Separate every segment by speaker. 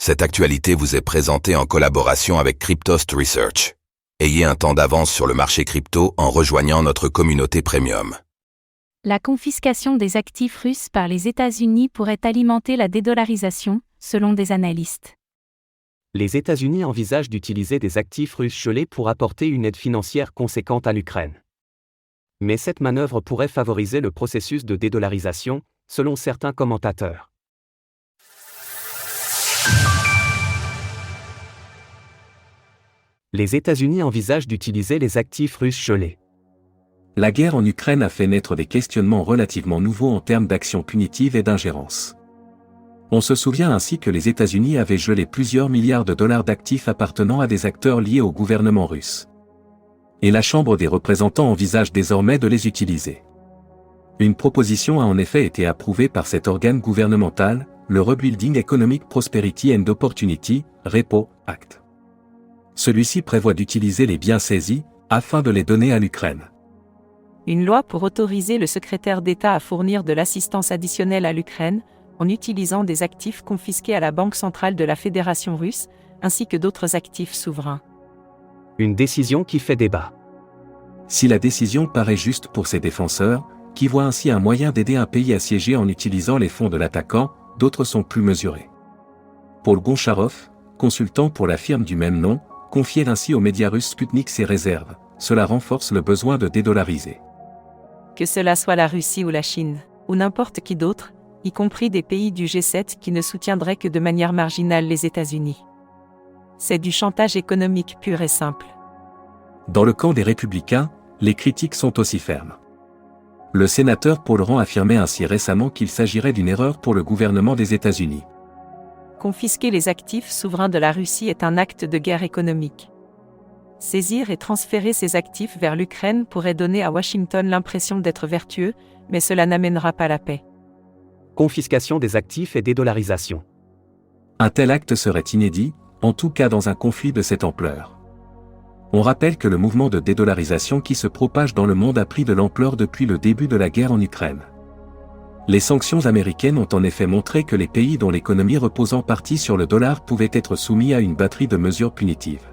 Speaker 1: Cette actualité vous est présentée en collaboration avec Cryptost Research. Ayez un temps d'avance sur le marché crypto en rejoignant notre communauté premium.
Speaker 2: La confiscation des actifs russes par les États-Unis pourrait alimenter la dédollarisation, selon des analystes.
Speaker 3: Les États-Unis envisagent d'utiliser des actifs russes gelés pour apporter une aide financière conséquente à l'Ukraine. Mais cette manœuvre pourrait favoriser le processus de dédollarisation, selon certains commentateurs. Les États-Unis envisagent d'utiliser les actifs russes gelés.
Speaker 4: La guerre en Ukraine a fait naître des questionnements relativement nouveaux en termes d'actions punitives et d'ingérence. On se souvient ainsi que les États-Unis avaient gelé plusieurs milliards de dollars d'actifs appartenant à des acteurs liés au gouvernement russe. Et la Chambre des représentants envisage désormais de les utiliser. Une proposition a en effet été approuvée par cet organe gouvernemental, le Rebuilding Economic Prosperity and Opportunity, REPO, Act. Celui-ci prévoit d'utiliser les biens saisis, afin de les donner à l'Ukraine.
Speaker 5: Une loi pour autoriser le secrétaire d'État à fournir de l'assistance additionnelle à l'Ukraine, en utilisant des actifs confisqués à la Banque centrale de la Fédération russe, ainsi que d'autres actifs souverains.
Speaker 3: Une décision qui fait débat.
Speaker 4: Si la décision paraît juste pour ses défenseurs, qui voient ainsi un moyen d'aider un pays assiégé en utilisant les fonds de l'attaquant, d'autres sont plus mesurés. Paul Goncharov, consultant pour la firme du même nom, confiait ainsi aux médias russes Sputnik ses réserves. Cela renforce le besoin de dédollariser.
Speaker 5: Que cela soit la Russie ou la Chine, ou n'importe qui d'autre, y compris des pays du G7 qui ne soutiendraient que de manière marginale les États-Unis. C'est du chantage économique pur et simple.
Speaker 4: Dans le camp des républicains, les critiques sont aussi fermes. Le sénateur Paul Rand affirmait ainsi récemment qu'il s'agirait d'une erreur pour le gouvernement des États-Unis.
Speaker 5: Confisquer les actifs souverains de la Russie est un acte de guerre économique. Saisir et transférer ces actifs vers l'Ukraine pourrait donner à Washington l'impression d'être vertueux, mais cela n'amènera pas la paix.
Speaker 3: Confiscation des actifs et dédollarisation.
Speaker 4: Un tel acte serait inédit, en tout cas dans un conflit de cette ampleur. On rappelle que le mouvement de dédollarisation qui se propage dans le monde a pris de l'ampleur depuis le début de la guerre en Ukraine. Les sanctions américaines ont en effet montré que les pays dont l'économie repose en partie sur le dollar pouvaient être soumis à une batterie de mesures punitives.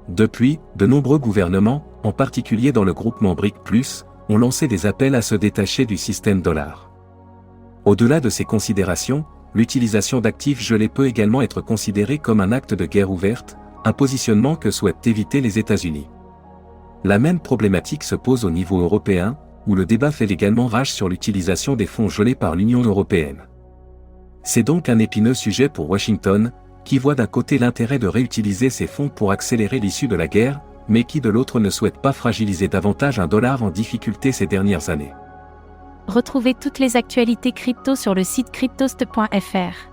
Speaker 4: Depuis, de nombreux gouvernements, en particulier dans le groupement BRIC+, ont lancé des appels à se détacher du système dollar. Au-delà de ces considérations, l'utilisation d'actifs gelés peut également être considérée comme un acte de guerre ouverte, un positionnement que souhaitent éviter les États-Unis. La même problématique se pose au niveau européen, où le débat fait également rage sur l'utilisation des fonds gelés par l'Union européenne. C'est donc un épineux sujet pour Washington, qui voit d'un côté l'intérêt de réutiliser ces fonds pour accélérer l'issue de la guerre, mais qui de l'autre ne souhaite pas fragiliser davantage un dollar en difficulté ces dernières années.
Speaker 2: Retrouvez toutes les actualités crypto sur le site cryptost.fr.